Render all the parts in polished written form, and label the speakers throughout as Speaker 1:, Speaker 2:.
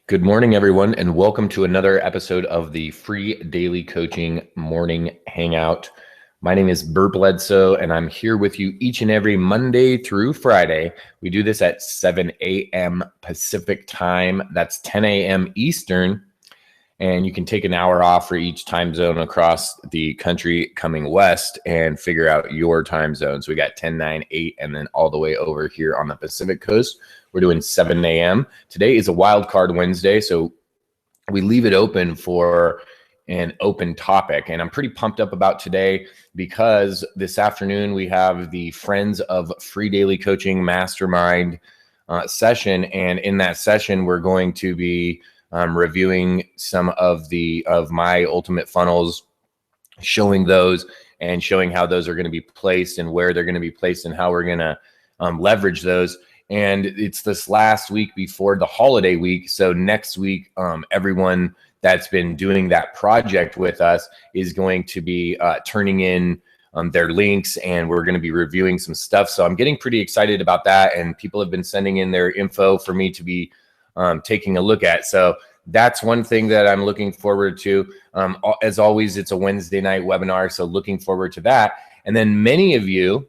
Speaker 1: Good morning, everyone, and welcome to another episode of the free daily coaching morning hangout. My name is Bert Bledsoe, and I'm here with you each and every Monday through Friday. We do this at 7 a.m. Pacific time. That's 10 a.m. Eastern, and you can take an hour off for each time zone across the country coming west and figure out your time zone. So we got 10, 9, 8, and then all the way over here on the Pacific coast. We're doing 7 a.m. Today is a wild card Wednesday, so we leave it open for an open topic. And I'm pretty pumped up about today because this afternoon we have the Friends of Free Daily Coaching Mastermind session. And in that session, we're going to be reviewing some of my ultimate funnels, showing those and showing how those are going to be placed and where they're going to be placed and how we're going to leverage those. And it's this last week before the holiday week. So next week, everyone that's been doing that project with us is going to be turning in their links, and we're going to be reviewing some stuff. So I'm getting pretty excited about that. And people have been sending in their info for me to be taking a look at. So that's one thing that I'm looking forward to. As always, it's a Wednesday night webinar, so looking forward to that. And then many of you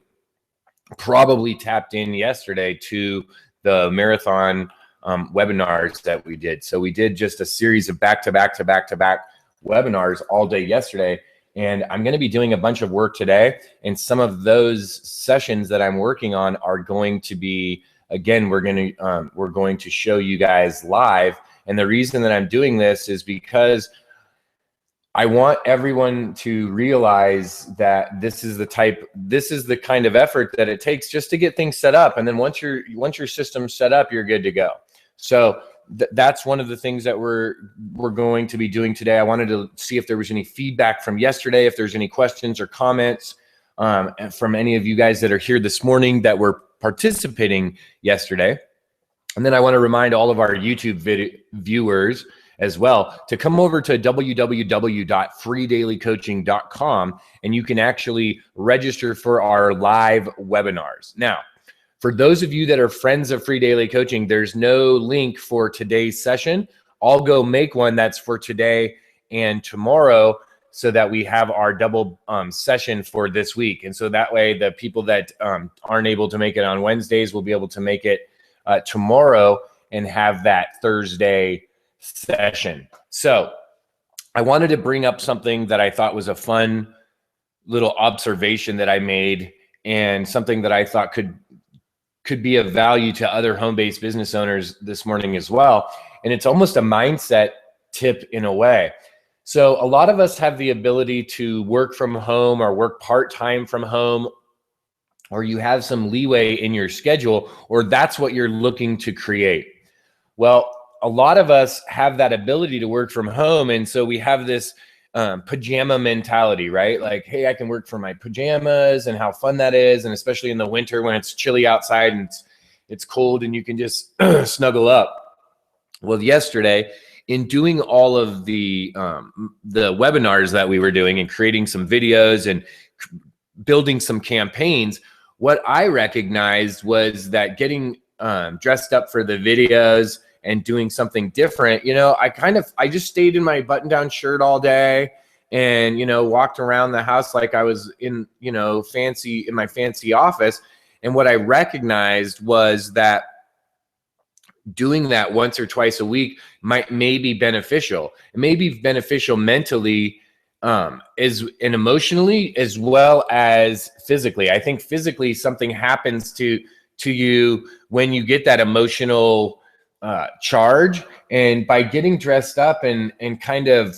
Speaker 1: probably tapped in yesterday to the marathon webinars that we did. So we did just a series of back-to-back webinars all day yesterday. And I'm going to be doing a bunch of work today. And some of those sessions that I'm working on are going to be, again, we're going to show you guys live. And the reason that I'm doing this is because I want everyone to realize that this is the kind of effort that it takes just to get things set up. And then once your system's set up, you're good to go. So that's one of the things that we're going to be doing today. I wanted to see if there was any feedback from yesterday, if there's any questions or comments from any of you guys that are here this morning that were participating yesterday. And then I want to remind all of our YouTube viewers as well to come over to www.freedailycoaching.com, and you can actually register for our live webinars. Now, for those of you that are friends of Free Daily Coaching, there's no link for today's session. I'll go make one that's for today and tomorrow so that we have our double session for this week. And so that way the people that aren't able to make it on Wednesdays will be able to make it tomorrow and have that Thursday session. So I wanted to bring up something that I thought was a fun little observation that I made, and something that I thought could be of value to other home-based business owners this morning as well. And it's almost a mindset tip in a way. So a lot of us have the ability to work from home or work part-time from home, or you have some leeway in your schedule, or that's what you're looking to create. Well, a lot of us have that ability to work from home. And so we have this pajama mentality, right? Like, hey, I can work from my pajamas, and how fun that is. And especially in the winter when it's chilly outside and it's cold and you can just snuggle up. Well, yesterday, in doing all of the webinars that we were doing and creating some videos and building some campaigns, what I recognized was that getting dressed up for the videos and doing something different, I just stayed in my button-down shirt all day and, walked around the house like I was in my fancy office. And what I recognized was that doing that once or twice a week may be beneficial. It may be beneficial mentally and emotionally as well as physically. I think physically something happens to you when you get that emotional charge, and by getting dressed up and kind of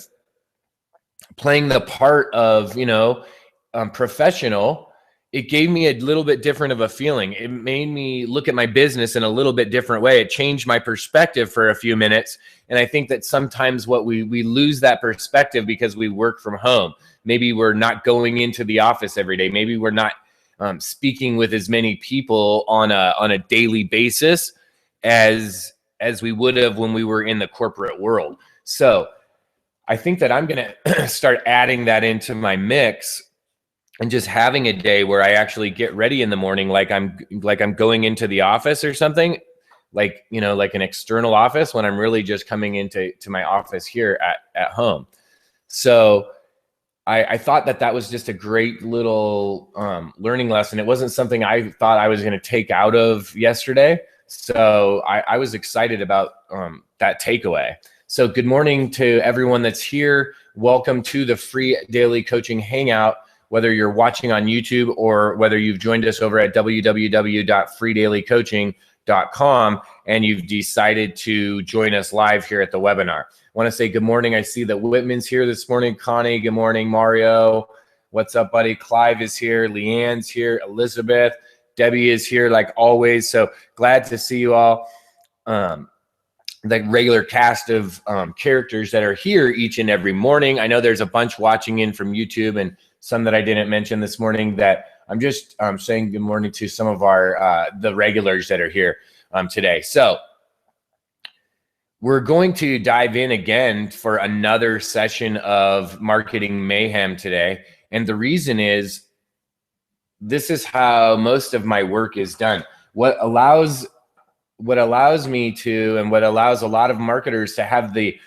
Speaker 1: playing the part of professional, it gave me a little bit different of a feeling. It made me look at my business in a little bit different way. It changed my perspective for a few minutes. And I think that sometimes we lose that perspective because we work from home. Maybe we're not going into the office every day. Maybe we're not speaking with as many people on a daily basis as we would have when we were in the corporate world. So I think that I'm going to start adding that into my mix and just having a day where I actually get ready in the morning like I'm going into the office or something. like, like an external office when I'm really just coming into my office here at home. So I thought that was just a great little learning lesson. It wasn't something I thought I was going to take out of yesterday. So I was excited about that takeaway. So good morning to everyone that's here. Welcome to the free daily coaching hangout, whether you're watching on YouTube or whether you've joined us over at www.freedailycoaching.com and you've decided to join us live here at the webinar. I want to say good morning. I see that Whitman's here this morning. Connie, good morning. Mario, what's up, buddy? Clive is here. Leanne's here. Elizabeth, Debbie is here like always. So glad to see you all. The regular cast of characters that are here each and every morning. I know there's a bunch watching in from YouTube and some that I didn't mention this morning that I'm just saying good morning to some of our the regulars that are here today. So we're going to dive in again for another session of Marketing Mayhem today. And the reason is, this is how most of my work is done. What allows me to, and what allows a lot of marketers to have the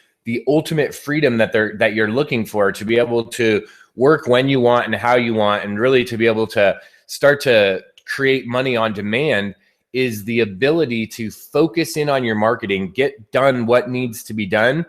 Speaker 1: ultimate freedom that you're looking for, to be able to work when you want and how you want, and really to be able to start to create money on demand, is the ability to focus in on your marketing, get done what needs to be done,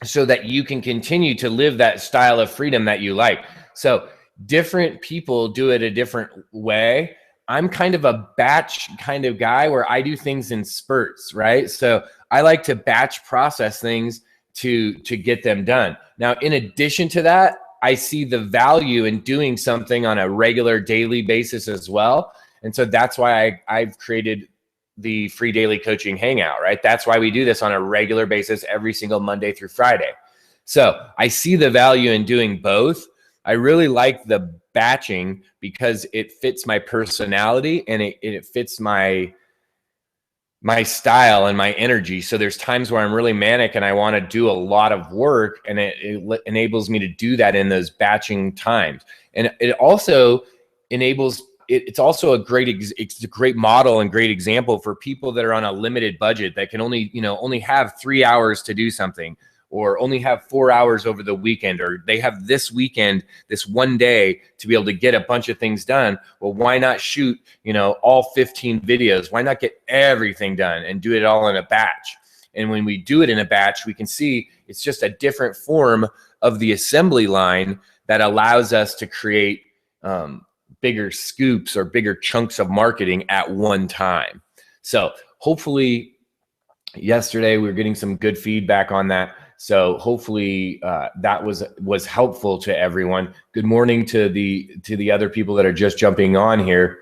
Speaker 1: so that you can continue to live that style of freedom that you like. So different people do it a different way. I'm kind of a batch kind of guy where I do things in spurts, right? So I like to batch process things to get them done. Now, in addition to that, I see the value in doing something on a regular daily basis as well. And so that's why I've created the free daily coaching hangout, right? That's why we do this on a regular basis every single Monday through Friday. So I see the value in doing both. I really like the batching because it fits my personality and it fits my style and my energy. So there's times where I'm really manic and I want to do a lot of work, and it enables me to do that in those batching times. And it also enables, it's also a great model and great example for people that are on a limited budget, that can only have 3 hours to do something, or only have 4 hours over the weekend, or they have this weekend, this one day to be able to get a bunch of things done. Well, why not shoot, all 15 videos? Why not get everything done and do it all in a batch? And when we do it in a batch, we can see it's just a different form of the assembly line that allows us to create bigger scoops or bigger chunks of marketing at one time. So hopefully yesterday we were getting some good feedback on that. So hopefully that was helpful to everyone. Good morning to the other people that are just jumping on here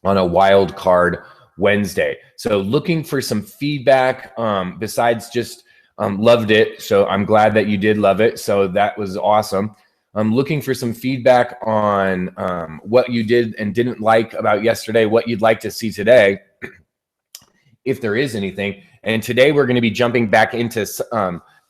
Speaker 1: on a wild card Wednesday. So looking for some feedback besides just loved it. So I'm glad that you did love it. So that was awesome. I'm looking for some feedback on what you did and didn't like about yesterday, what you'd like to see today, if there is anything. And today we're going to be jumping back into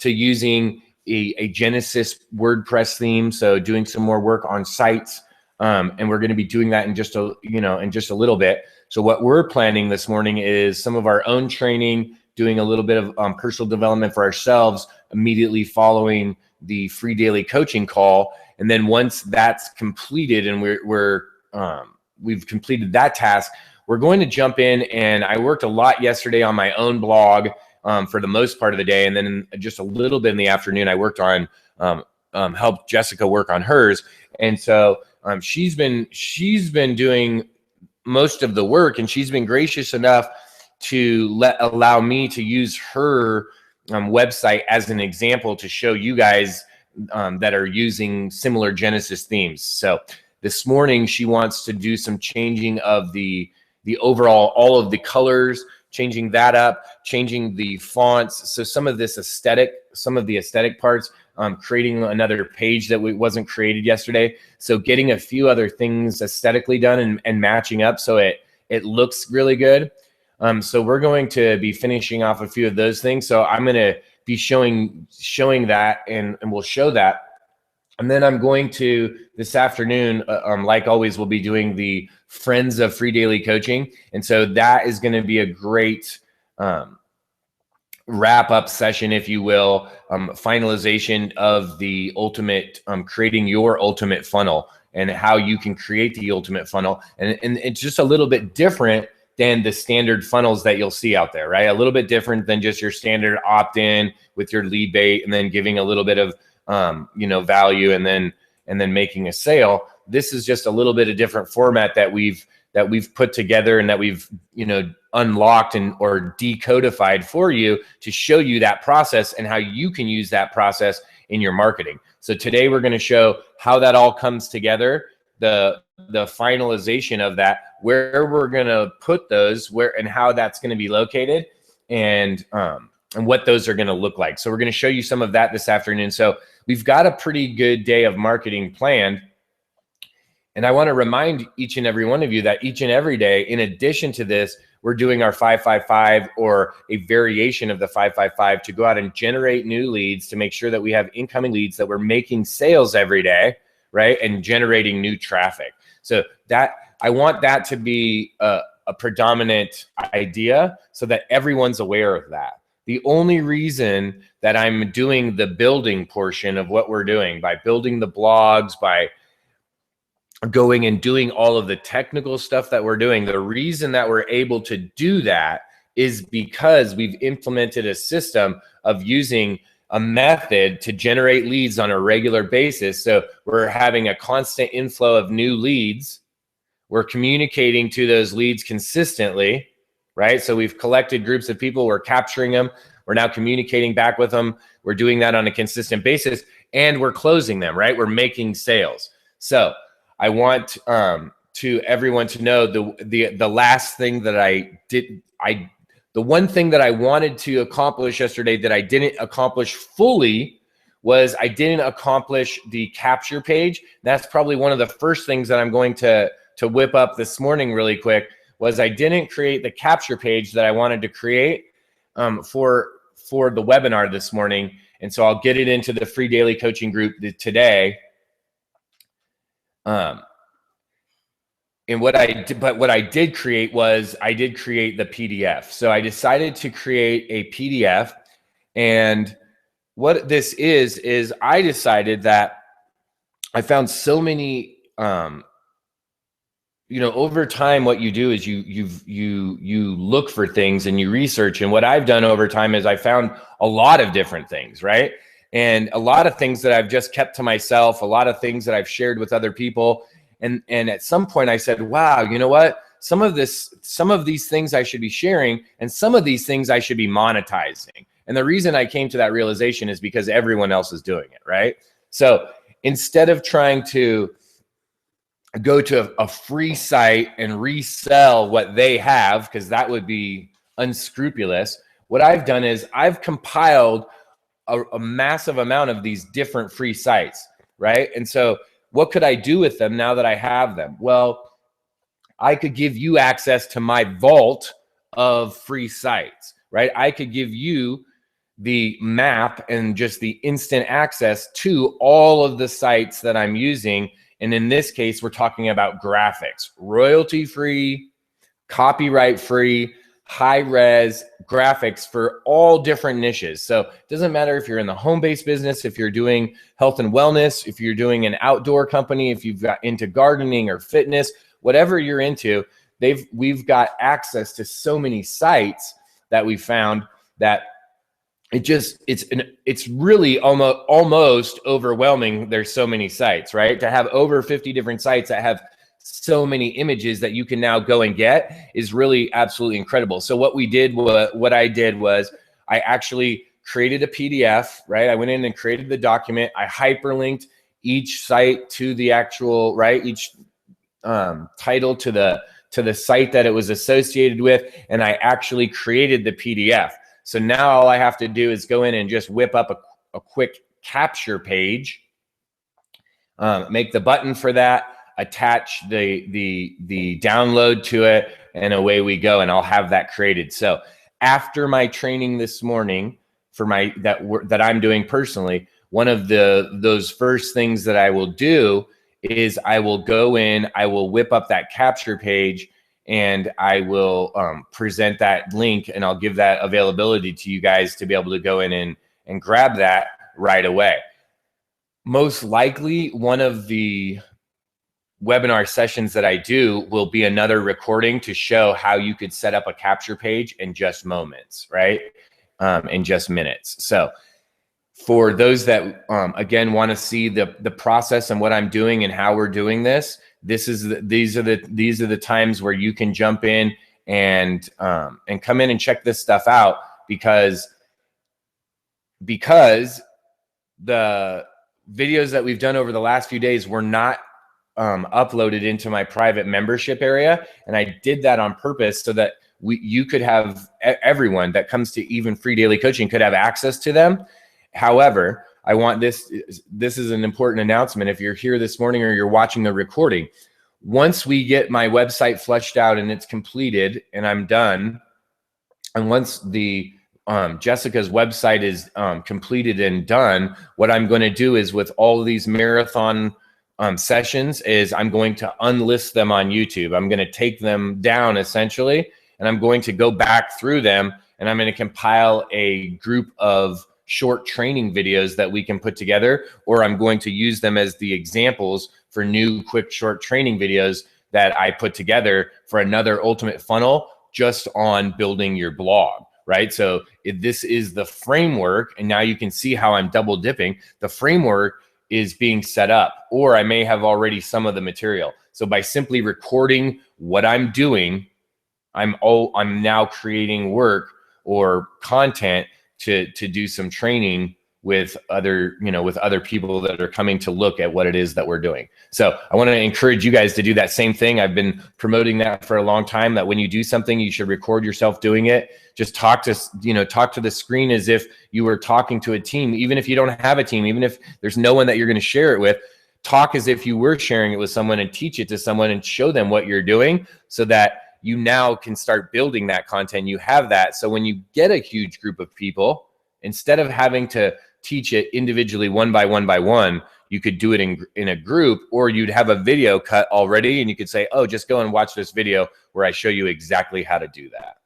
Speaker 1: to using a Genesis WordPress theme. So doing some more work on sites. And we're going to be doing that in just a little bit. So what we're planning this morning is some of our own training, doing a little bit of personal development for ourselves immediately following the free daily coaching call. And then once that's completed and we've completed that task, we're going to jump in. And I worked a lot yesterday on my own blog for the most part of the day. And then just a little bit in the afternoon, I worked on helped Jessica work on hers. And so she's been doing most of the work, and she's been gracious enough to allow me to use her website as an example to show you guys that are using similar Genesis themes. So this morning she wants to do some changing of the overall, all of the colors, changing that up, changing the fonts. So some of the aesthetic parts, creating another page that wasn't created yesterday. So getting a few other things aesthetically done and matching up so it looks really good. So we're going to be finishing off a few of those things. So I'm going to be showing that, and we'll show that And then I'm going to this afternoon, like always, we'll be doing the Friends of Free Daily Coaching. And so that is going to be a great wrap up session, if you will, finalization of the ultimate, creating your ultimate funnel and how you can create the ultimate funnel. And it's just a little bit different than the standard funnels that you'll see out there, right? A little bit different than just your standard opt-in with your lead bait and then giving a little bit of value and then making a sale. This is just a little bit of different format that we've put together and that we've unlocked or decodified for you to show you that process and how you can use that process in your marketing. So today we're going to show how that all comes together, the finalization of that, where we're going to put those, where and how that's going to be located, and what those are going to look like. So we're going to show you some of that this afternoon. So we've got a pretty good day of marketing planned. And I want to remind each and every one of you that each and every day, in addition to this, we're doing our 555 or a variation of the 555 to go out and generate new leads to make sure that we have incoming leads, that we're making sales every day, right? And generating new traffic. So that I want that to be a predominant idea so that everyone's aware of that. The only reason that I'm doing the building portion of what we're doing, by building the blogs, by going and doing all of the technical stuff that we're doing, the reason that we're able to do that is because we've implemented a system of using a method to generate leads on a regular basis. So we're having a constant inflow of new leads. We're communicating to those leads consistently, right? So we've collected groups of people, we're capturing them, we're now communicating back with them. We're doing that on a consistent basis, and we're closing them, right? We're making sales. So I want to everyone to know the last thing that the one thing that I wanted to accomplish yesterday that I didn't accomplish fully was I didn't accomplish the capture page. That's probably one of the first things that I'm going to whip up this morning really quick, was I didn't create the capture page that I wanted to create for the webinar this morning. And so I'll get it into the free daily coaching group today. And what I did create was I did create the PDF. So I decided to create a PDF, and what this is I decided that I found so many, over time, what you do is you look for things and you research. And what I've done over time is I found a lot of different things, right? And a lot of things that I've just kept to myself, a lot of things that I've shared with other people. And at some point I said, wow, you know what? Some of these things I should be sharing, and some of these things I should be monetizing. And the reason I came to that realization is because everyone else is doing it, right? So instead of trying to go to a free site and resell what they have, because that would be unscrupulous, what I've done is I've compiled a massive amount of these different free sites, right? And so what could I do with them now that I have them? Well, I could give you access to my vault of free sites, right? I could give you the map and just the instant access to all of the sites that I'm using. And in this case, we're talking about graphics, royalty-free, copyright-free, high-res graphics for all different niches. So it doesn't matter if you're in the home-based business, if you're doing health and wellness, if you're doing an outdoor company, if you've got into gardening or fitness, whatever you're into, we've got access to so many sites that we found that it's really almost overwhelming. There's so many sites, right? To have over 50 different sites that have so many images that you can now go and get is really absolutely incredible. So what I did was I actually created a PDF, right? I went in and created the document. I hyperlinked each site to the actual, right? Each title to the site that it was associated with. And I actually created the PDF. So now all I have to do is go in and just whip up a quick capture page, make the button for that, attach the download to it, and away we go, and I'll have that created. So after my training this morning for that I'm doing personally, one of those first things that I will do is I will go in, I will whip up that capture page, and I will present that link, and I'll give that availability to you guys to be able to go in and grab that right away. Most likely, one of the webinar sessions that I do will be another recording to show how you could set up a capture page in just moments, right? In just minutes. So for those that, again, want to see the process and what I'm doing and how we're doing this, these are the times where you can jump in and come in and check this stuff out, because the videos that we've done over the last few days were not uploaded into my private membership area, and I did that on purpose so that you could have, everyone that comes to even free daily coaching could have access to them. However, I want this is an important announcement. If you're here this morning or you're watching the recording, once we get my website fleshed out and it's completed and I'm done, and once the Jessica's website is completed and done, what I'm going to do is, with all of these marathon sessions, is I'm going to unlist them on YouTube. I'm going to take them down essentially, and I'm going to go back through them, and I'm going to compile a group of short training videos that we can put together, or I'm going to use them as the examples for new quick short training videos that I put together for another ultimate funnel just on building your blog, right? So this is the framework, and now you can see how I'm double dipping. The framework is being set up, or I may have already some of the material. So by simply recording what I'm doing, I'm now creating work or content to do some training with other people that are coming to look at what it is that we're doing. So I want to encourage you guys to do that same thing. I've been promoting that for a long time, that when you do something, you should record yourself doing it. Just talk to the screen as if you were talking to a team. Even if you don't have a team, even if there's no one that you're going to share it with, talk as if you were sharing it with someone, and teach it to someone and show them what you're doing, so that you now can start building that content. You have that. So when you get a huge group of people, instead of having to teach it individually one by one, you could do it in a group, or you'd have a video cut already, and you could say, oh, just go and watch this video where I show you exactly how to do that.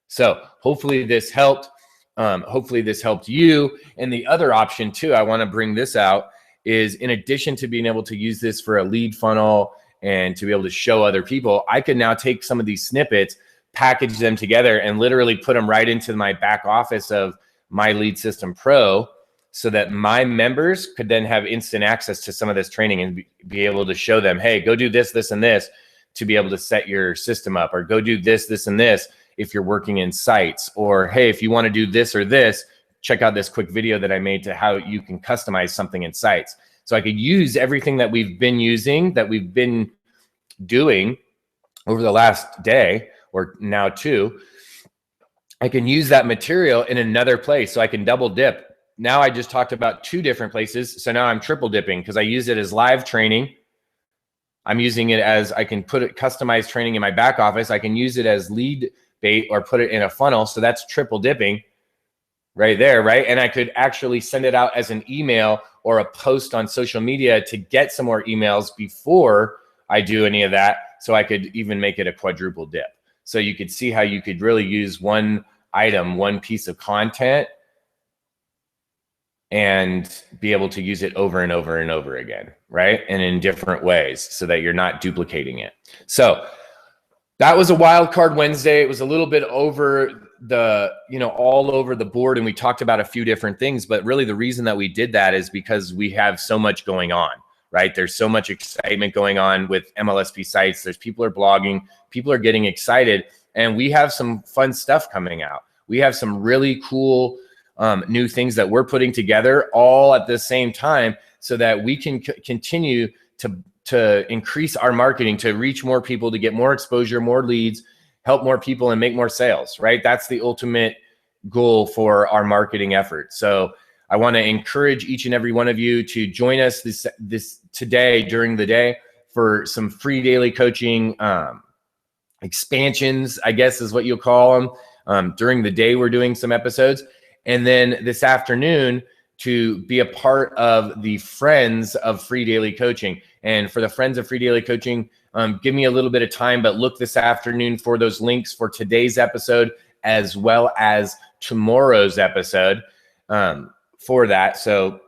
Speaker 1: So hopefully this helped. Hopefully this helped you. And the other option too, I want to bring this out, is in addition to being able to use this for a lead funnel and to be able to show other people, I could now take some of these snippets, package them together, and literally put them right into my back office of My Lead System Pro, so that my members could then have instant access to some of this training and be able to show them, hey, go do this, this, and this to be able to set your system up, or go do this, this, and this if you're working in sites, or hey, if you want to do this or this, check out this quick video that I made to how you can customize something in sites. So I could use everything that we've been using, that we've been doing over the last day or now two. I can use that material in another place, so I can double dip. Now I just talked about two different places, so now I'm triple dipping, because I use it as live training. I'm using it as, I can put it customized training in my back office. I can use it as lead bait or put it in a funnel. So that's triple dipping right there, right? And I could actually send it out as an email or a post on social media to get some more emails before I do any of that. So I could even make it a quadruple dip. So you could see how you could really use one item, one piece of content, and be able to use it over and over and over again, right? And in different ways, so that you're not duplicating it. So that was a wild card Wednesday. It was a little bit over the, all over the board, and we talked about a few different things, but really the reason that we did that is because we have so much going on, right? There's so much excitement going on with MLSP sites. There's people are blogging, people are getting excited, and we have some fun stuff coming out. We have some really cool new things that we're putting together all at the same time, so that we can continue to increase our marketing, to reach more people, to get more exposure, more leads, help more people, and make more sales, right? That's the ultimate goal for our marketing effort. So I want to encourage each and every one of you to join us this today during the day for some free daily coaching expansions, I guess is what you'll call them. During the day, we're doing some episodes. And then this afternoon, to be a part of the Friends of Free Daily Coaching. And for the Friends of Free Daily Coaching, give me a little bit of time, but look this afternoon for those links for today's episode as well as tomorrow's episode for that. So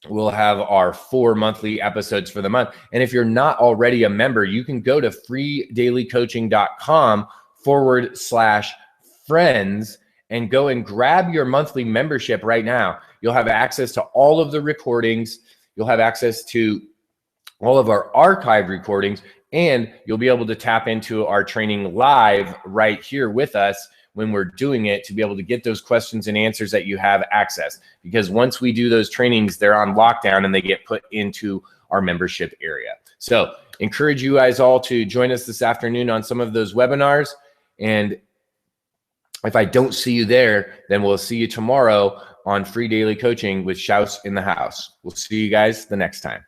Speaker 1: we'll have our 4 monthly episodes for the month. And if you're not already a member, you can go to freedailycoaching.com/friends and go and grab your monthly membership right now. You'll have access to all of the recordings. You'll have access to all of our archive recordings, and you'll be able to tap into our training live right here with us when we're doing it, to be able to get those questions and answers that you have access. Because once we do those trainings, they're on lockdown and they get put into our membership area. So encourage you guys all to join us this afternoon on some of those webinars. And if I don't see you there, then we'll see you tomorrow on Free Daily Coaching with Shouts in the House. We'll see you guys the next time.